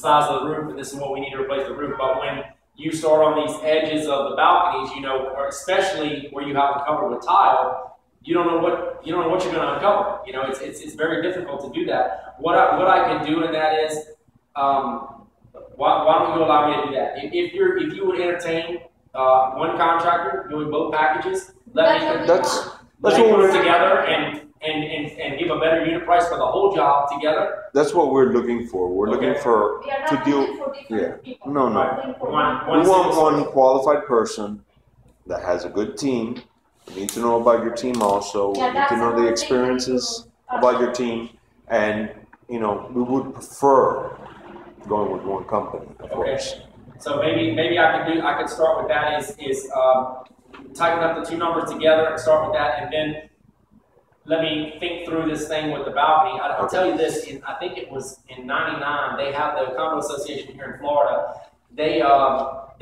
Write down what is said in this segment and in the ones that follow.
size of the roof, and this is what we need to replace the roof. But when you start on these edges of the balconies, you know, or especially where you have them covered with tile, you don't know what you're going to uncover. You know, it's very difficult to do that. What I can do in that is, why don't you allow me to do that? If you would entertain one contractor doing both packages, let me put it together and give a better unit price for the whole job together. That's what we're looking for. We're looking for to deal. People. No. We want one qualified person that has a good team. You need to know about your team also. You need to know the experiences about your team, and you know we would prefer going with one company, of course. So maybe I could start with that is tighten up the two numbers together and start with that, and then let me think through this thing with the balcony. I'll tell you this, I think it was in '99, they have the condo association here in Florida. They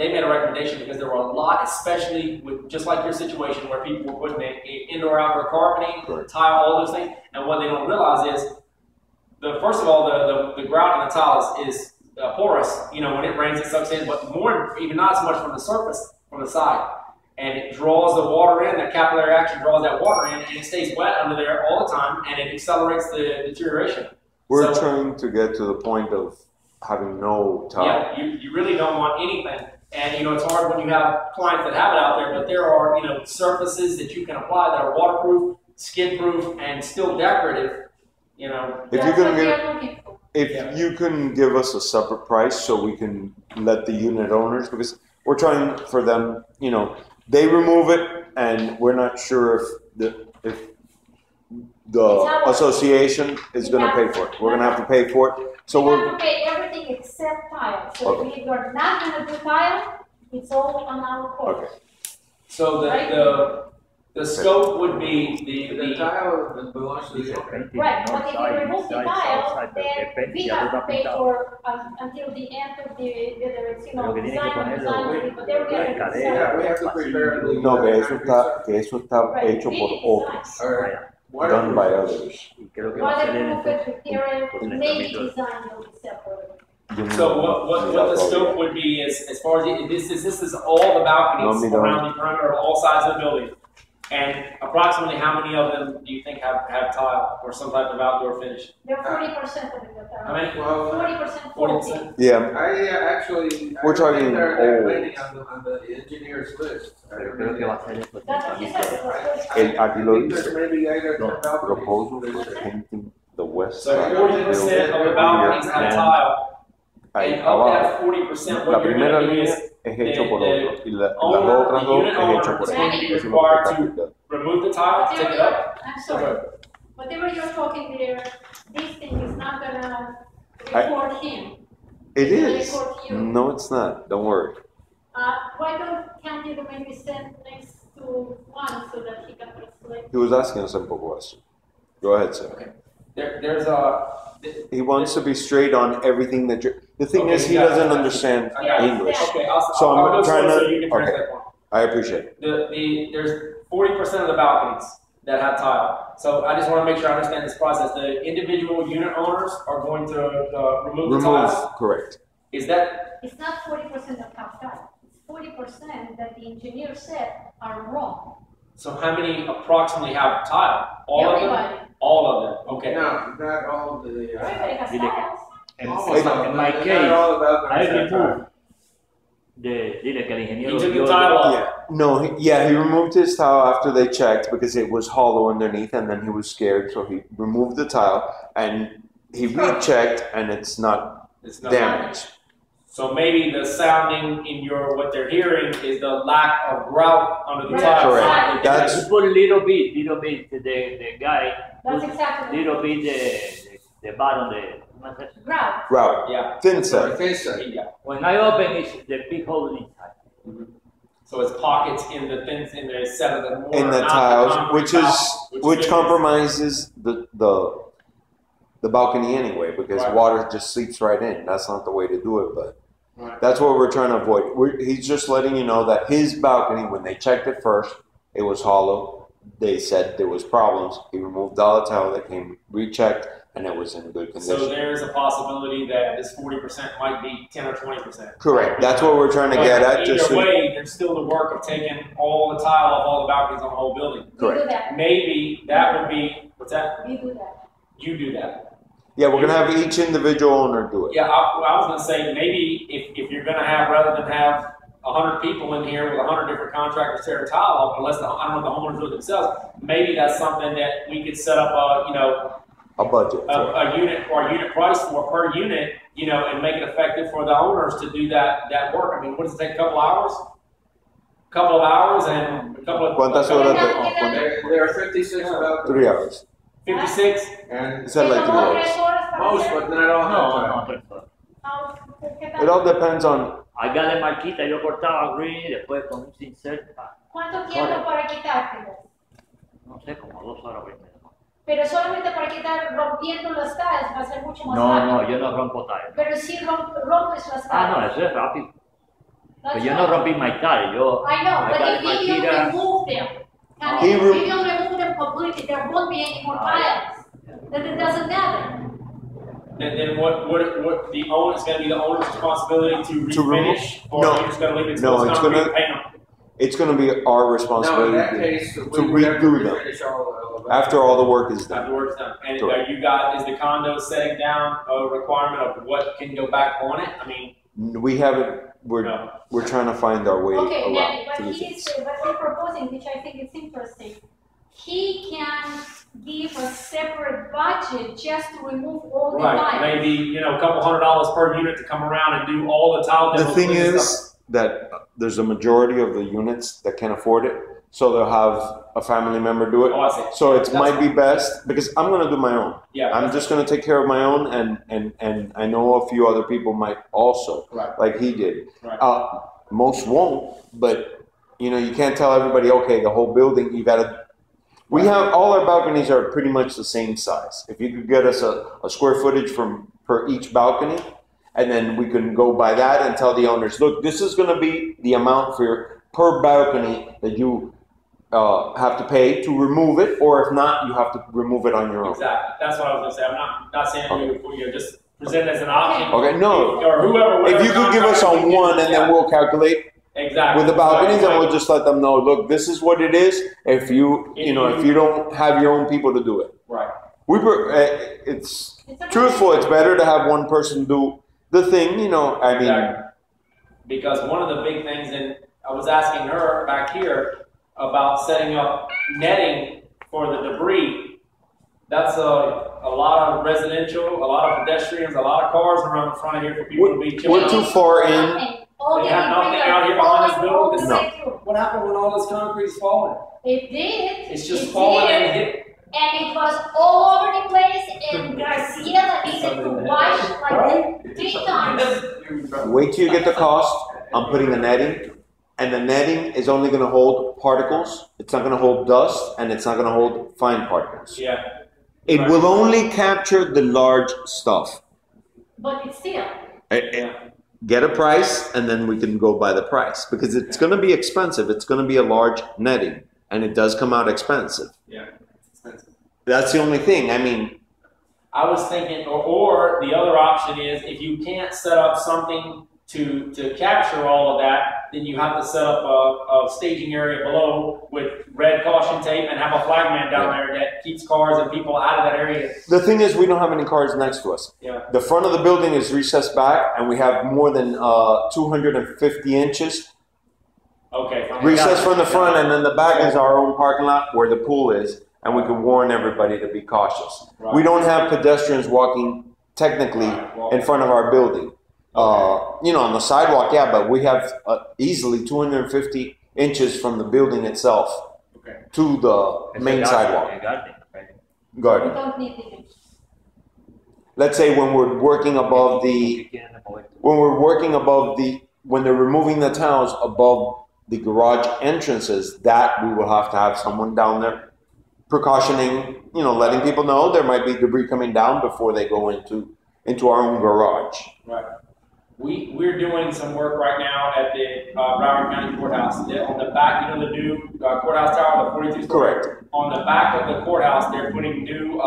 made a recommendation because there were a lot, especially with just like your situation, where people were putting indoor outdoor carpeting, tile, all those things, and what they don't realize is first of all the grout in the tile is porous. You know, when it rains it sucks in, but more even not so much from the surface, from the side. And it draws the water in, the capillary action draws that water in, and it stays wet under there all the time, and it accelerates the deterioration. We're trying to get to the point of having no tile. Yeah, you really don't want anything. And you know, it's hard when you have clients that have it out there, but there are, you know, surfaces that you can apply that are waterproof, skid-proof, and still decorative. You know, if you can give us a separate price so we can let the unit owners, because we're trying for them, you know, they remove it, and we're not sure if the association is going to pay for it. We're going to have to pay for it. So we're going to pay everything except tile. So if you're not going to do tile, it's all on our court. Okay. So the scope would be the tile that belongs to the owner. Right, but if you remove the tile, then we have to pay for until the end of whether it's, you know, design, but they're going Yeah, we have to prepare the... No, que eso está hecho por otros. Done by others. So what the scope would be is, as far as this is all the balconies around the perimeter of all sides of the building. And approximately how many of them do you think have tile or some type of outdoor finish? They're 40% of it. How many? 40%. 40%. Yeah. We're talking waiting on the engineer's list. Aquí lo dice. Proposal for painting the west side. So 40% of the balconies have tile. And of that 40%, what you're going to do is the unit owner is going to be required to remove the tile, take it up. I'm sorry. Whatever you're talking there, this thing is not going to record him. It is. No, it's not. Don't worry. Why can't you maybe send next to one so that he can translate? He was asking a simple question. Go ahead, sir. Okay. He wants to be straight on everything that you're... The thing is, he doesn't understand English. Okay, so I'm trying to... So you can translate one. I appreciate it. There's 40% of the balconies that have tile. So I just want to make sure I understand this process. The individual unit owners are going to remove the tiles? Correct. Is that... It's not 40% of have tile. It's 40% that the engineer said are wrong. So how many approximately have tile? All of them? All of them. Okay. No, not all of the... Everybody has tiles. In my case, I removed dile que el ingeniero took the tile off. Yeah. No, he removed his tile after they checked because it was hollow underneath, and then he was scared, so he removed the tile and he rechecked, and it's not damaged. So maybe the sounding in what they're hearing is the lack of grout under the tile. Correct. That's put a little bit the guy. That's exactly. Little bit the bottom grout. Grout. Yeah. Thin set. Yeah. When I open it, the big hole inside. Mm-hmm. So it's pockets in the set of the mortar, in the tiles, which compromises the balcony anyway, because water just seeps right in. That's not the way to do it, but that's what we're trying to avoid. He's just letting you know that his balcony, when they checked it first, it was hollow. They said there was problems. He removed all the tile that came, rechecked, and it was in good condition. So there's a possibility that this 40% might be 10 or 20%. Correct. That's what we're trying to get at. Either way, there's still the work of taking all the tile off all the balconies on the whole building. We do that. Maybe that would be, what's that? We do that. You do that. Yeah, we're gonna have each individual owner do it. Yeah, I was gonna say maybe if you're gonna have, rather than have 100 people in here with 100 different contractors tearing tile off, unless I don't know the homeowners do it themselves, maybe that's something that we could set up A budget. a unit or a unit price for per unit, and make it effective for the owners to do that work. I mean, what does it take? A couple hours? A couple of hours and a couple of. ¿Cuántas horas There are 56 about 3 hours. 56. and Is that like 3 hours? most, but not all. No, have time. It all depends on. Acá de marquita yo cortaba gris, después con un cincel, ¿Cuánto tiempo para quitártelo? no sé, como 2 horas primero. Pero solamente para quitar rompiendo las tiles va a ser mucho más No, rápido. no, yo no rompo tallas. Pero si rompes las tiles. Ah, no, eso es rápido. That's Pero yo no right. rompí my tile, yo I know, but acá if de you don't marquita, remove them, and He if re- you don't remove them completely, there won't be any more tiles. Then it doesn't matter. Then what the owner is going to be the owner's responsibility to To remove- refinish, or no. you're just going to leave it No, till it's it's going to gonna- be paint them? It's gonna be our No, in responsibility that case, to we would have to redo them refinish all of after all the work is done. After work's done. And Correct. is the condo setting down a requirement of what can go back on it? I mean, We haven't. No. We're trying to find our way Okay, around now, to but the things. what he's proposing, which I think is interesting, he can give a separate budget just to remove all the right, tiles. maybe, a couple $100 per unit to come around and do all the tile The demos thing and stuff. is that there's a majority of the units that can afford it, so they'll have a family member do it. Oh, I see. So it That's might be fine. best because I'm gonna do my own. Yeah. I'm just gonna take care of my own, and I know a few other people might also, Right. like he did. Right. Most won't, but you can't tell everybody. Okay, the whole building you gotta. We have all our balconies are pretty much the same size. If you could get us a square footage from per each balcony, and then we can go by that and tell the owners, look, this is going to be the amount for per balcony that you have to pay to remove it, or if not, you have to remove it on your own. Exactly. That's what I was going to say. I'm not saying you just present it as an option. Okay, no. Or whoever. If you could give us on one, and then we'll calculate exactly with the balconies, Right. and we'll just let them know, look, this is what it is. If you don't have your own people to do it, Right. It's truthful. It's better to have one person do the thing. I mean, Exactly. Because one of the big things, and I was asking her back here about setting up netting for the debris. That's a lot of residential, a lot of pedestrians, a lot of cars around the front of here for people to be we're chilling. too far in. All They the have nothing debris out here are behind this falling building. all the No. way through. What happened when all this concrete is falling? It did. It's just It falling did. and hit. And it was all over the place, and Garcia needed to wash like 3 times. Wait till you get the cost. I'm putting the netting, and the netting is only going to hold particles. It's not going to hold dust, and it's not going to hold fine particles. Yeah. It will only capture the large stuff. But it's still. Yeah. Get a price, and then we can go by the price because it's going to be expensive. It's going to be a large netting, and it does come out expensive. Yeah. It's expensive. That's the only thing. I mean, I was thinking, or the other option is if you can't set up something to capture all of that, then you have to set up a staging area below with red caution tape and have a flagman down there that keeps cars and people out of that area. the thing is, we don't have any cars next to us. Yeah. The front of the building is recessed back, and we have more than 250 inches Okay. recessed from the front, and then the back is our own parking lot where the pool is, and we can warn everybody to be cautious. Right. We don't have pedestrians walking technically in front of our building. On the sidewalk, yeah, but we have easily 250 inches from the building itself Okay. to the main sidewalk We garden. don't need it. Let's say when we're working above when they're removing the tiles above the garage entrances, that we will have to have someone down there precautioning, letting people know there might be debris coming down before they go into our own garage. Right. We're doing some work right now at the Broward County Courthouse. On the back, you know, the new courthouse tower, the 42 story. Correct. On the back of the courthouse, they're putting new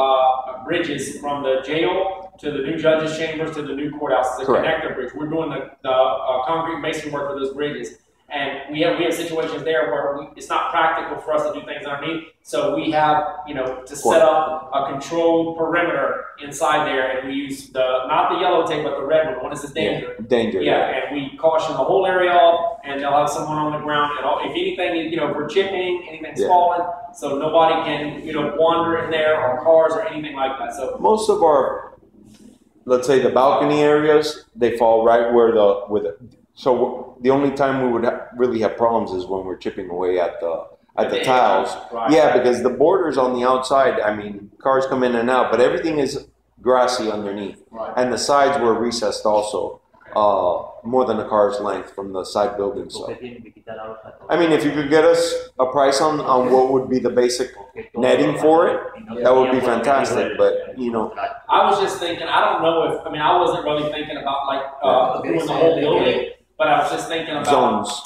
bridges from the jail to the new judges' chambers to the new courthouse. It's a connector bridge. We're doing the concrete masonry work for those bridges. And we have situations there where it's not practical for us to do things underneath. So we have, you know, to set up a controlled perimeter inside there, and we use not the yellow tape, but the red one. What is this danger? Danger. Yeah, and we caution the whole area off, and they'll have someone on the ground. And if anything, you know, if we're chipping, anything's falling, so nobody can, you know, wander in there, or cars or anything like that. So most of our, let's say, the balcony areas, they fall right where so the only time we would really have problems is when we're chipping away at the tiles. Right. Yeah, because the borders on the outside, I mean, cars come in and out, but everything is grassy underneath. Right. And the sides were recessed also, more than a car's length from the side building. So, I mean, if you could get us a price on what would be the basic netting for it, that would be fantastic. But, you know, I was just thinking, I don't know if, I mean, I wasn't really thinking about like doing the whole building, but I was just thinking about zones.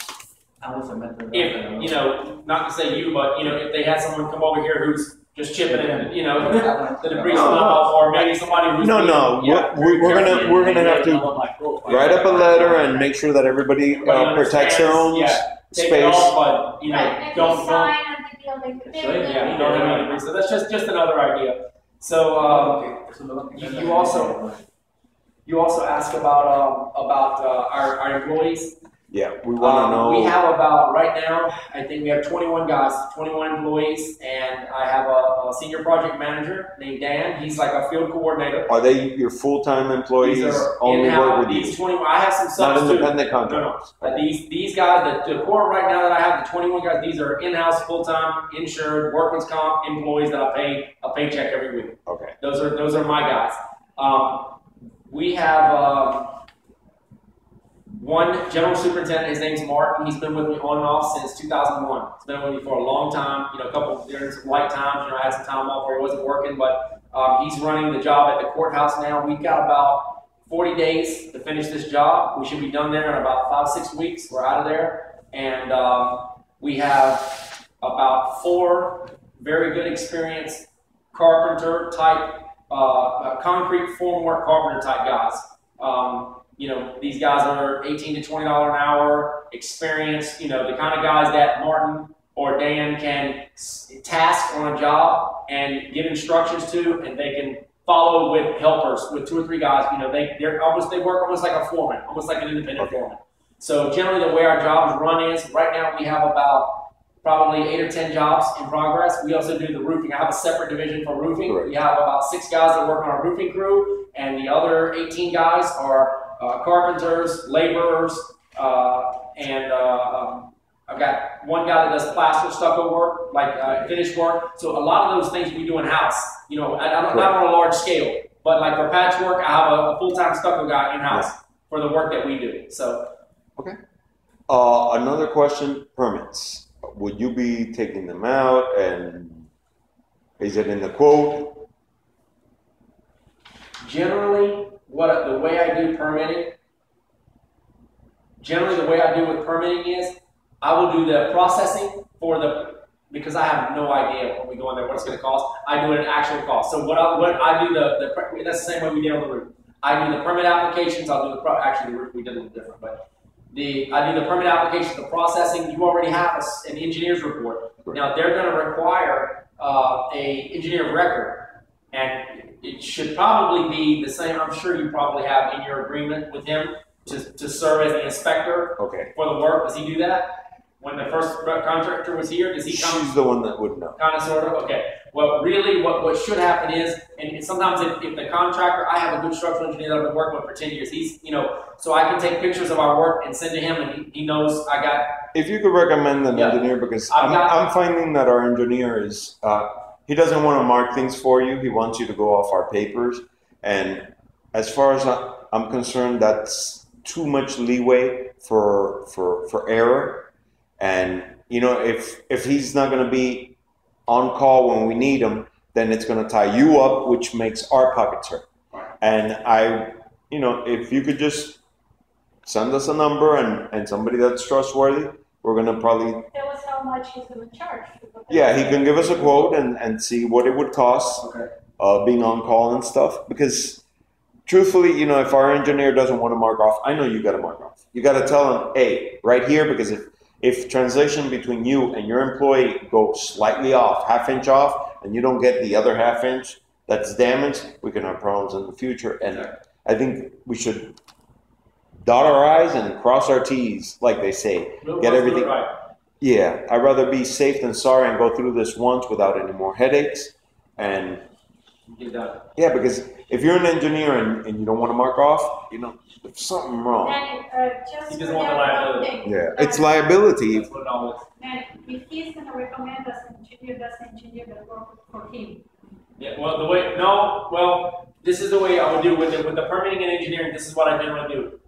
If, you know, not to say you, but, you know, if they had someone come over here who's just chipping it, you know, the debris off, or maybe somebody who's we're gonna have to write up a letter and make sure that everybody protects their own take space. it off, but, you know, Right, don't sign on the building. yeah, you don't have any debris. So that's just another idea. So you also asked about our employees. Yeah, we want to know. We have about, right now, I think we have 21 guys, 21 employees, and I have a senior project manager named Dan. He's like a field coordinator. Are they your full-time employees? These are only work with these you? 21. I have some Not subs too. independent contractors. No. These guys, the core right now that I have, the 21 guys, these are in-house, full-time, insured, workman's comp employees that I pay a paycheck every week. Okay. Those are my guys. We have one general superintendent. His name's Martin. He's been with me on and off since 2001. He's been with me for a long time. You know, during some light times. You know, I had some time off where he wasn't working, but he's running the job at the courthouse now. We've got about 40 days to finish this job. We should be done there in about 5-6 weeks. We're out of there, and we have about 4 very good experienced carpenter type, concrete formwork carpenter type guys. You know, these guys are $18 to $20 an hour, experienced, you know, the kind of guys that Martin or Dan can task on a job and give instructions to, and they can follow with helpers, with 2 or 3 guys. You know, they work almost like a foreman, almost like an independent foreman. So generally the way our jobs run is, right now we have about probably 8 or 10 jobs in progress. We also do the roofing. I have a separate division for roofing. Right. We have about 6 guys that work on our roofing crew, and the other 18 guys are carpenters, laborers, and I've got one guy that does plaster, stucco work, like finish work. So a lot of those things we do in house. You know, not on a large scale, but like for patchwork, I have a full-time stucco guy in house for the work that we do. So okay. Another question: permits. Would you be taking them out, and is it in the quote? Generally, the way I do permitting, with permitting is, I will do the processing because I have no idea when we go in there what it's going to cost. I do it at actual cost. So what I do that's the same way we did on the roof. I do the permit applications. I'll do actually the roof we did a little different, but I do the permit applications, the processing. You already have an engineer's report. Now they're going to require a engineer of record, and it should probably be the same. I'm sure you probably have in your agreement with him to serve as the inspector for the work. Does he do that? When the first contractor was here, does he come? She's the one that would know. Kind of, sort of? Okay. Well, really, what should happen is, and sometimes if the contractor, I have a good structural engineer that I've been working with for 10 years. He's, you know, so I can take pictures of our work and send to him, and he knows I got. If you could recommend an engineer, because I'm finding that our engineer is, he doesn't want to mark things for you. He wants you to go off our papers. And as far as I'm concerned, that's too much leeway for error. And, you know, if he's not going to be on call when we need him, then it's going to tie you up, which makes our pockets hurt. And you know, if you could just send us a number and somebody that's trustworthy. We're gonna probably tell us how much he's gonna charge. yeah, he can give us a quote and see what it would cost. Okay. Being on call and stuff. Because truthfully, you know, if our engineer doesn't want to mark off, I know you got to mark off. You got to tell him, hey, right here, because if translation between you and your employee goes slightly off, half-inch off, and you don't get the other half-inch that's damaged, we can have problems in the future. And I think we should dot our I's and cross our T's, like they say. Get everything right. Yeah, I'd rather be safe than sorry and go through this once without any more headaches. And Get done. yeah, because if you're an engineer and you don't want to mark off, you know, there's something wrong. And just He doesn't want the liability. Yeah, it's liability. That's what it all is. Man, if he's gonna recommend us an engineer, that's the engineer that works for him. Yeah, well, this is the way I would do with the permitting and engineering. This is what I generally do.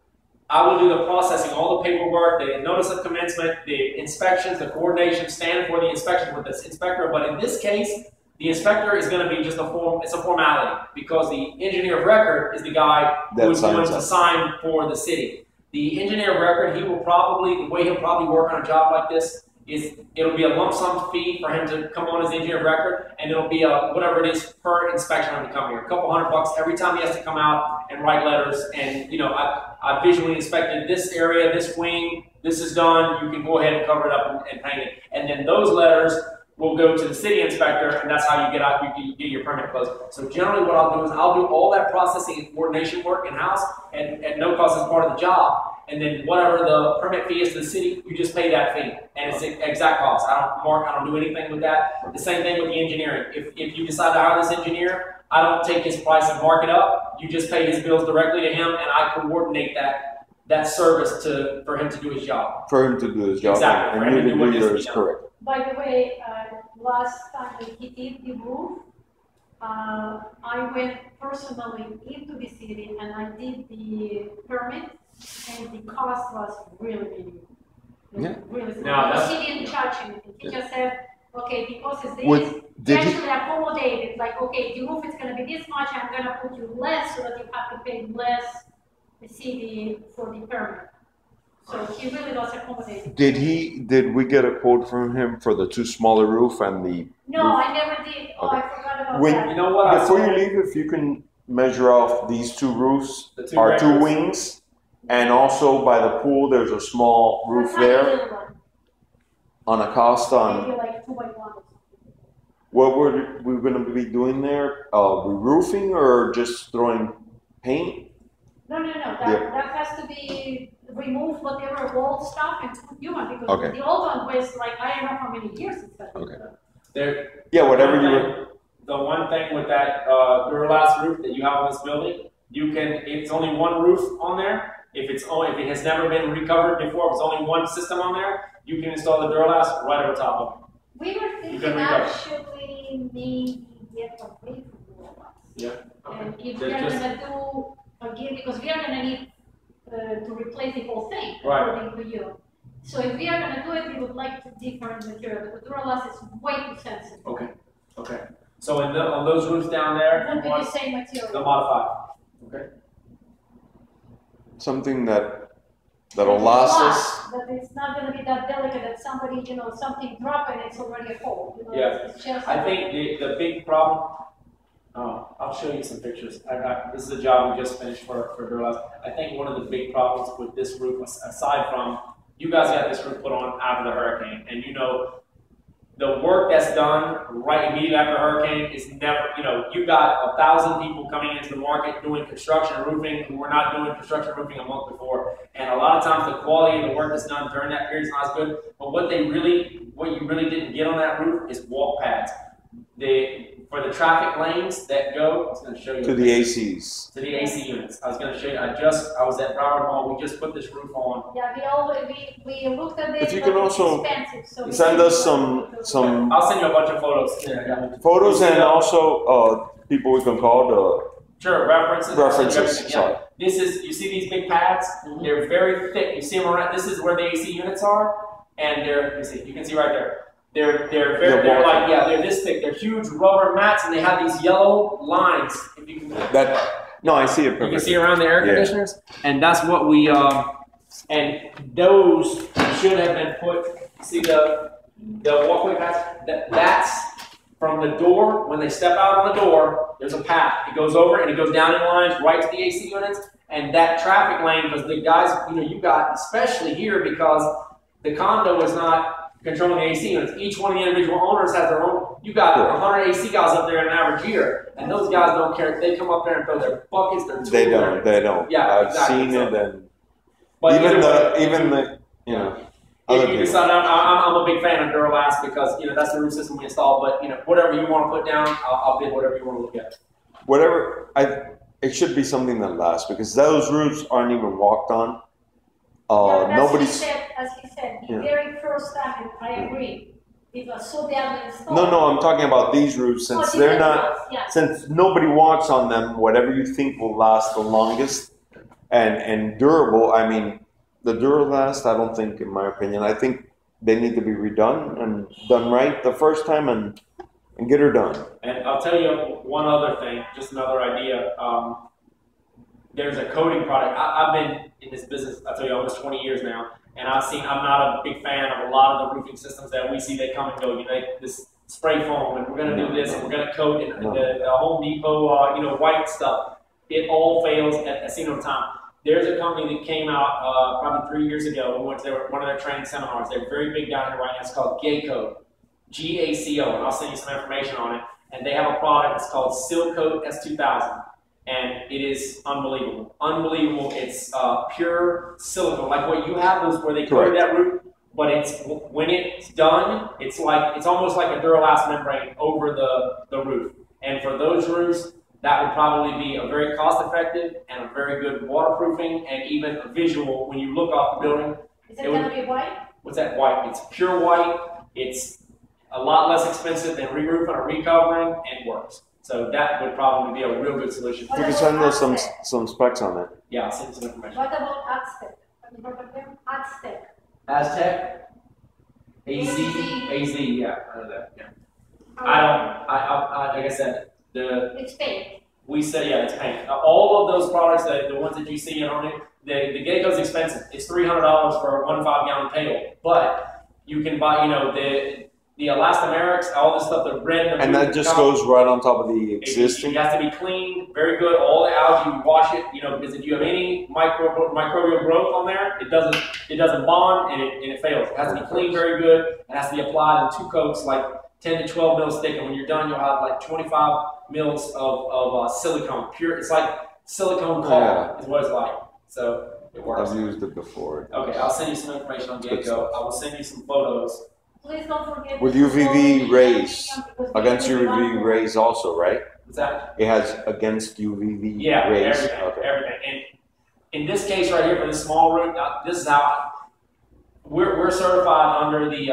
I will do the processing, all the paperwork, the notice of commencement, the inspections, the coordination, stand for the inspection with this inspector. But in this case, the inspector is going to be just a form. It's a formality because the engineer of record is the guy who is going to sign for the city. The engineer of record, the way he'll probably work on a job like this is it'll be a lump sum fee for him to come on as engineer of record, and it'll be a whatever it is per inspection when he come here, a couple $100 every time he has to come out and write letters. And you know, I visually inspected this area, this wing, this is done. You can go ahead and cover it up and paint it, and then those letters will go to the city inspector, and that's how you get out. You get your permit closed. So generally, what I'll do is I'll do all that processing and coordination work in house, and at no cost as part of the job. And then whatever the permit fee is to the city, you just pay that fee, and it's the exact cost. I don't do anything with that. The same thing with the engineering. If you decide to hire this engineer, I don't take his price and mark it up. You just pay his bills directly to him, and I coordinate that service for him to do his job. For him to do his job, exactly. And you can do yours correct. By the way, last time he did the roof, I went personally into the city and I did the permit, and the cost was really minimal. Yeah. Really No, small. He didn't charge anything. He just said, okay, because it's this, he actually accommodated, like, okay, the roof is going to be this much, I'm going to put you less so that you have to pay less the city for the permit. So he really does accommodate. Did we get a quote from him for the two smaller roof and the No, roof? I never did. Oh, Okay. I forgot about When- that. You know what? Before you leave, if you can measure off these two roofs, The two our red two roofs. wings, and also by the pool, there's a small roof A tiny there little one, on a cost on maybe like 2 by 1. what we're going to be doing there, re-roofing or just throwing paint? No, that has to be remove whatever old stuff and put new one, because Okay. the old one was like, I don't know how many years it's been. Okay. Yeah, whatever you were. The one thing with that Duralast roof that you have on this building, it's only one roof on there. If it has never been recovered before, if it's only one system on there, you can install the Duralast right over top of it. We were thinking actually maybe get away from Duralast. Yeah. And if we are going to do again, because we are going to need to replace the whole thing, according to you. So if we are going to do it, we would like to different material, because Duralast is way too sensitive. Okay. So on those roofs down there, It would be the same the material. modified. Okay. Something that'll last us. But it's not going to be that delicate that somebody, something drop and it's already a hole. Yeah. It's just, I think the big problem. I'll show you some pictures. This is a job we just finished for Duralast. I think one of the big problems with this roof, aside from you guys got this roof put on after the hurricane, and the work that's done right immediately after a hurricane is never, you got 1,000 people coming into the market doing construction roofing who were not doing construction roofing a month before. And a lot of times the quality of the work that's done during that period is not as good. But what you really didn't get on that roof is walk pads. For the traffic lanes that go, I was going to show you. To the ACs. To the AC units. I was going to show you, I was at Broward Mall, we just put this roof on. yeah, we looked at it, If you but can it's also expensive. So we send didn't us do it. some I'll send you a bunch of photos. Yeah. photos and also people we can call Sure, references. References, Yeah. sorry. This is, you see these big pads? They're very thick. You see them around, this is where the AC units are, and you can see right there. They're this thick. They're huge rubber mats, and they have these yellow lines. If you can, no, I see it perfectly. you can see around the air conditioners, and that's what we And those should have been put, see the walkway path? That's from the door, when they step out on the door, there's a path. It goes over and it goes down in lines right to the AC units. And that traffic lane, because the guys, you got, especially here, because the condo is not controlling the AC units. Each one of the individual owners has their own. You got 100 AC guys up there in an average year, and those guys don't care. They come up there and throw their buckets, their tools. They don't. Yeah, I've exactly. seen it, and but even the other you decide, I'm a big fan of Duralast because that's the roof system we installed. But whatever you want to put down, I'll bid whatever you want to look at. Whatever it should be something that lasts, because those roofs aren't even walked on. Nobody's. As he said, the very first time, and I agree, it was so badly installed. No, I'm talking about these roofs, since they're not, since nobody walks on them. Whatever you think will last the longest and durable. I mean, the Duralast, I don't think, in my opinion, I think they need to be redone and done right the first time and get her done. And I'll tell you one other thing, just another idea. There's a coating product. I've been in this business, I tell you, almost 20 years now, and I'm not a big fan of a lot of the roofing systems that we see. They come and go. This spray foam, and we're going to do this, and we're going to coat, and the Home Depot, white stuff. It all fails at a single time. There's a company that came out probably 3 years ago. We went to one of their training seminars. They're very big down here right now. It's called GACO, GACO, and I'll send you some information on it. And they have a product that's called Seal Coat S2000, and it is unbelievable. Unbelievable. It's pure silicone, like what you have those where they coat that roof. But when it's done, it's almost like a Duralast membrane over the roof. And for those roofs, that would probably be a very cost-effective and a very good waterproofing and even a visual when you look off the building. Is it going to be white? What's that white? It's pure white. It's a lot less expensive than re-roofing or recovering, and works. So that would probably be a real good solution. You can send us some specs on it. Yeah, I'll send you some information. What about Aztec? Have you heard of them? Aztec. Aztec? AZ, yeah, I know that, yeah. I like I said, it's paint. We said, yeah, it's paint. All of those products, the ones that you see on it, the Geico's expensive. It's $300 for a 1 5-gallon pail. But you can buy, the elastomerics, all this stuff, the red. And that just goes right on top of the existing? It has to be cleaned, very good. All the algae, you wash it, because if you have any microbial growth on there, it doesn't bond and it fails. It has to be cleaned very good. It has to be applied in 2 coats, like 10 to 12 mils thick, and when you're done, you'll have like 25 mils of silicone. Pure, it's like silicone caulk is what it's like. So it works. I've used it before. Okay, I'll send you some information on Geico. I will send you some photos. Please don't forget. With UVV rays, against UVV rays also, right? What's that? It has against UVV rays. Yeah, everything. And in this case right here for this small room, this is how we're certified under the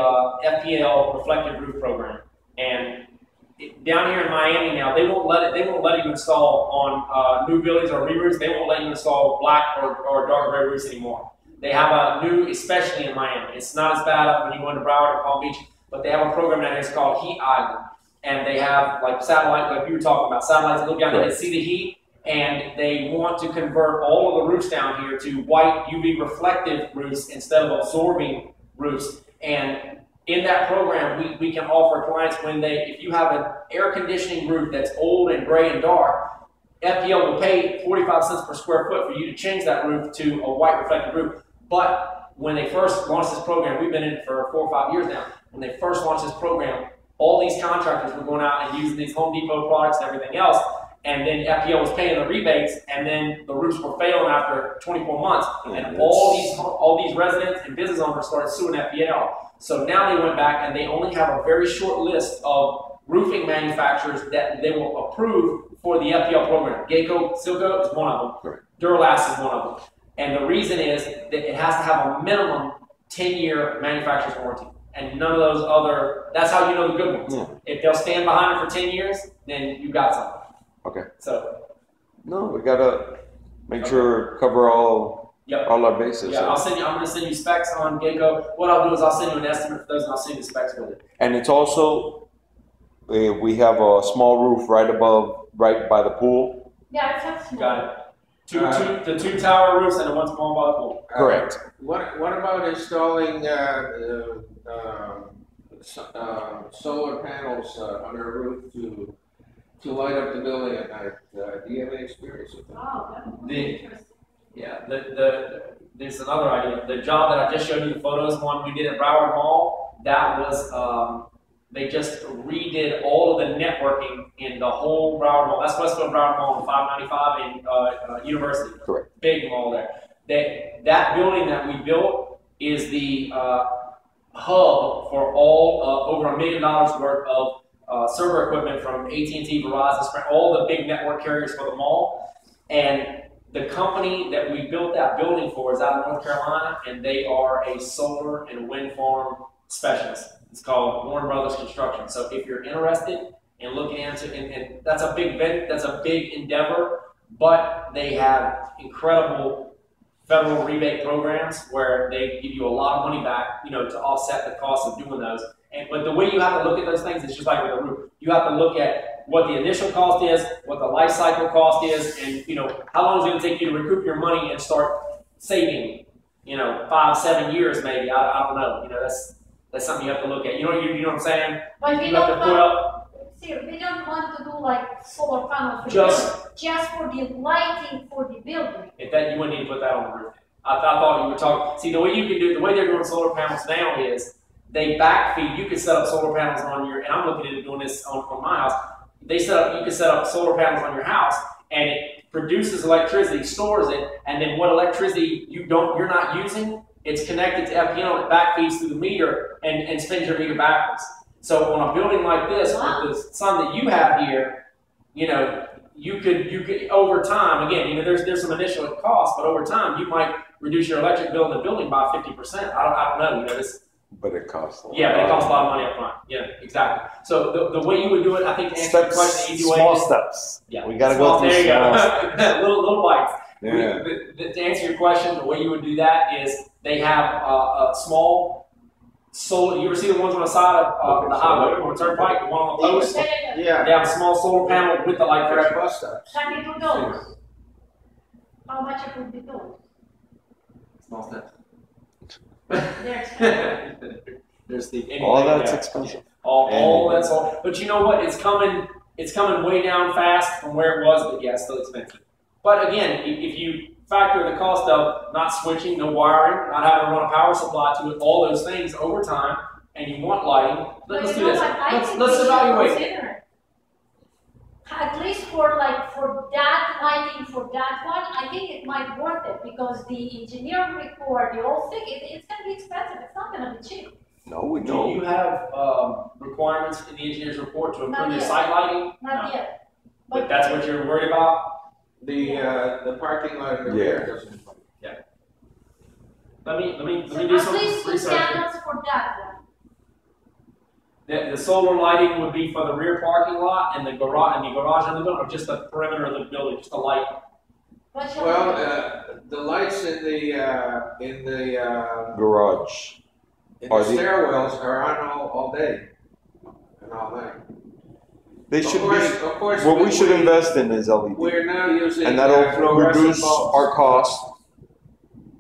FPL reflective roof program, and down here in Miami now they won't let you install on new buildings or re-roofs. They won't let you install black or dark gray roofs anymore. They have a new, especially in Miami. It's not as bad up when you go into Broward or Palm Beach, but they have a program down here. It's called Heat Island, and they have like satellite, like you were talking about, satellites that look down and see the heat. And they want to convert all of the roofs down here to white UV reflective roofs instead of absorbing roofs. And in that program, we can offer clients if you have an air conditioning roof that's old and gray and dark, FPL will pay 45 cents per square foot for you to change that roof to a white reflective roof. But when they first launched this program, we've been in it for 4 or 5 years now. When they first launched this program, all these contractors were going out and using these Home Depot products and everything else. And then FPL was paying the rebates, and then the roofs were failing after 24 months. And all these residents and business owners started suing FPL. So now they went back and they only have a very short list of roofing manufacturers that they will approve for the FPL program. Geico, Silco is one of them. Correct. Duralast is one of them. And the reason is that it has to have a minimum 10-year manufacturer's warranty. And none of those that's how you know the good ones. Yeah. If they'll stand behind it for 10 years, then you got something. Okay. So. No, we gotta make sure cover all our bases. Yeah, I'm going to send you specs on Geico. What I'll do is I'll send you an estimate for those, and I'll send you the specs with it. And it's also, we have a small roof right by the pool. Yeah, it's a small. Got it. The two tower roofs and the one small by the pool. Correct. What about installing solar panels on a roof to light up the building at night? Do you have any experience with that? Oh, that would be interesting. Yeah, there's another idea. The job that I just showed you the photos, one we did at Broward Mall, that was, they just redid all of the networking in the whole Broward Mall. That's Westfield Broward Mall on 595 in University. Correct. Big mall there. That building that we built is the hub for all over $1 million worth of server equipment from AT&T, Verizon, Sprint, all the big network carriers for the mall. And the company that we built that building for is out of North Carolina, and they are a solar and wind farm specialist. It's called Warren Brothers Construction. So if you're interested in looking into, and that's a big endeavor, but they have incredible federal rebate programs where they give you a lot of money back, to offset the cost of doing those. But the way you have to look at those things is just like with a roof. You have to look at what the initial cost is, what the life cycle cost is, and how long is it going to take you to recoup your money and start saving. 5-7 years maybe. I don't know. That's something you have to look at. You know what I'm saying? But we don't want to do like solar panels for just for the lighting for the building. If that, you wouldn't need to put that on the roof. I thought you were talking. See, the way they're doing solar panels now is they backfeed. You can set up solar panels on your, and I'm looking at doing this on my house. You can set up solar panels on your house, and it produces electricity, stores it, and then what electricity you're not using, it's connected to FPL, it backfeeds through the meter and spins your meter backwards. So on a building like this, with the sun that you have here, you could over time, again, there's some initial cost, but over time you might reduce your electric bill in the building by 50%. I don't know, But it costs a lot. Yeah, but it costs a lot of money up front. Yeah, exactly. So the way you would do it, I think, to answer your question, the easy way small is, steps. Yeah, we got to go through there you small go. steps. little bites. Yeah. To answer your question, the way you would do that is they have a small solar. You ever see the ones on the side of the highway or turnpike, the one on the post? Yeah. They have a small solar panel with the light For fixture. bus stops. Can we do those? How much it would be those? Small steps. They're expensive. There's All that's expensive. All that's all. But you know what? It's coming way down fast from where it was, but yeah, it's still expensive. But again, if you factor the cost of not switching, no wiring, not having to run a power supply to it, all those things over time, and you want lighting, let's do this. Let's evaluate. At least for that lighting for that one, I think it might worth it because the engineering report, the whole thing, it's going to be expensive. It's not going to be cheap. No, we Do don't. you have requirements in the engineer's report to Not approve your yet. site lighting? Not yet. But that's what you're worried about? The parking lot in the rear doesn't. Let me So do at some least 2 research. panels for that one. The solar lighting would be for the rear parking lot and the garage and the building, or just the perimeter of the building, just the light. What shall Well, we do? the lights in the Garage. Are they- stairwells are on all day and all night. They Of should course, be. of course. What we should invest in is LED, We're now using and that'll fluorescent reduce bulbs. our cost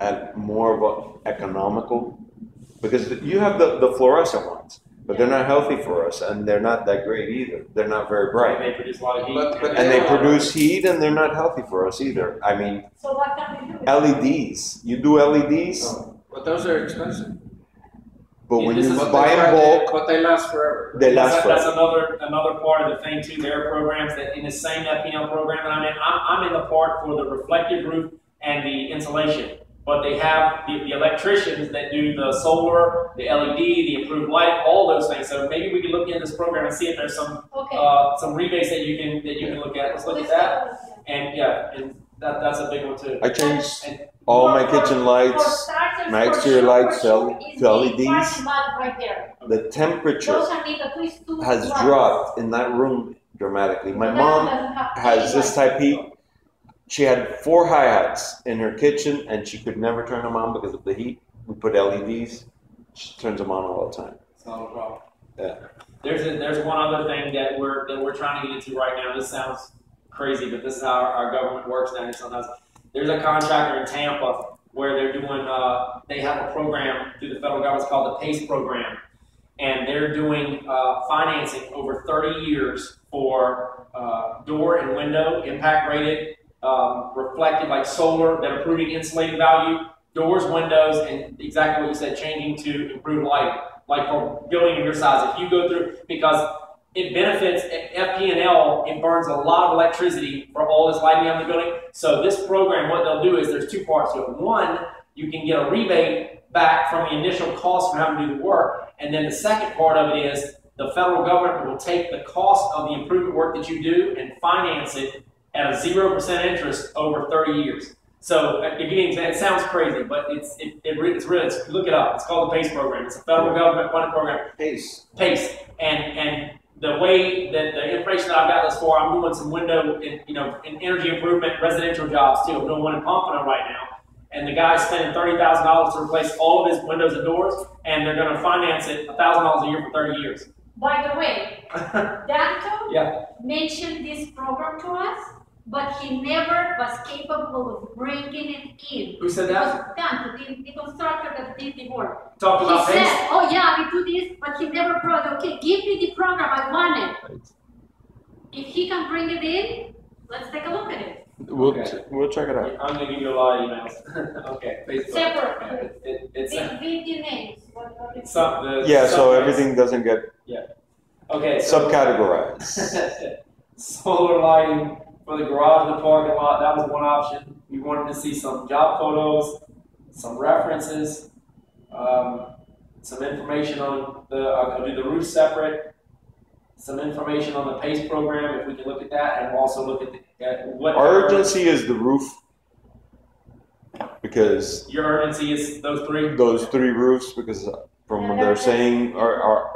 at more of a economical. Because you have the fluorescent ones, but they're not healthy for us, and they're not that great either. They're not very bright. They produce a lot of heat. But And they produce heat, and they're not healthy for us either. I mean, So what can we do? LEDs. You do LEDs, But those are expensive. but when you But buy in bulk, But they last forever. they last That's forever. another part of the thing too. There are programs that in the same FPL program that I'm in. I'm in the part for the reflective roof and the insulation. But they have the electricians that do the solar, the LED, the improved light, all those things. So maybe we can look into this program and see if there's some rebates that you can look at. Let's look at that. And that's a big one too. I changed And all my kitchen lights, my exterior lights to LEDs. Right there. The temperature Those are need at least 2 has lights. dropped in that room dramatically. My That mom doesn't have has any this lights. type heat. She had 4 hi-hats in her kitchen, and she could never turn them on because of the heat. We put LEDs. She turns them on all the time. it's not a problem. Yeah. There's one other thing that we're trying to get into right now. This sounds crazy, but this is how our government works now. Sometimes there's a contractor in Tampa where they're doing, they have a program through the federal government. It's called the PACE program. And they're doing financing over 30 years for door and window, impact rated, reflective, like solar, that improving insulating value, doors, windows, and exactly what you said, changing to improve lighting. Like for building of your size, if you go through, because it benefits FP&L, it burns a lot of electricity for all this lighting on the building. So this program, what they'll do is there's two parts to it. One, you can get a rebate back from the initial cost for having to do the work. And then the second part of it is the federal government will take the cost of the improvement work that you do and finance it at a 0% interest over 30 years. So it sounds crazy, but it's really, look it up. It's called the PACE program. It's a federal government funded program. PACE. PACE. And the way that the information that I've got this for, I'm doing some window, in energy improvement residential jobs too. I'm doing one in Pompano right now. And the guy's spending $30,000 to replace all of his windows and doors, and they're going to finance it $1,000 a year for 30 years. By the way, Danto mentioned this program to us, but he never was capable of bringing it in. Who said that? Danto, the constructor that did the work. Talk about He PACE? said, oh yeah, we do this, but he never brought, okay, give me the program, I want it. If he can bring it in, let's take a look at it. We'll check it out. I'm going to give you a lot of emails. Okay, Facebook. Separate. It's With the names. So everything doesn't get okay, so subcategorized. solar lighting for the garage and the parking lot, that was one option. We wanted to see some job photos, some references, some information on I'll do the roof separate, some information on the PACE program, if we can look at that, and we'll also look at what Our urgency is the roof, because your urgency is those three. Those three roofs, because from what they're saying, our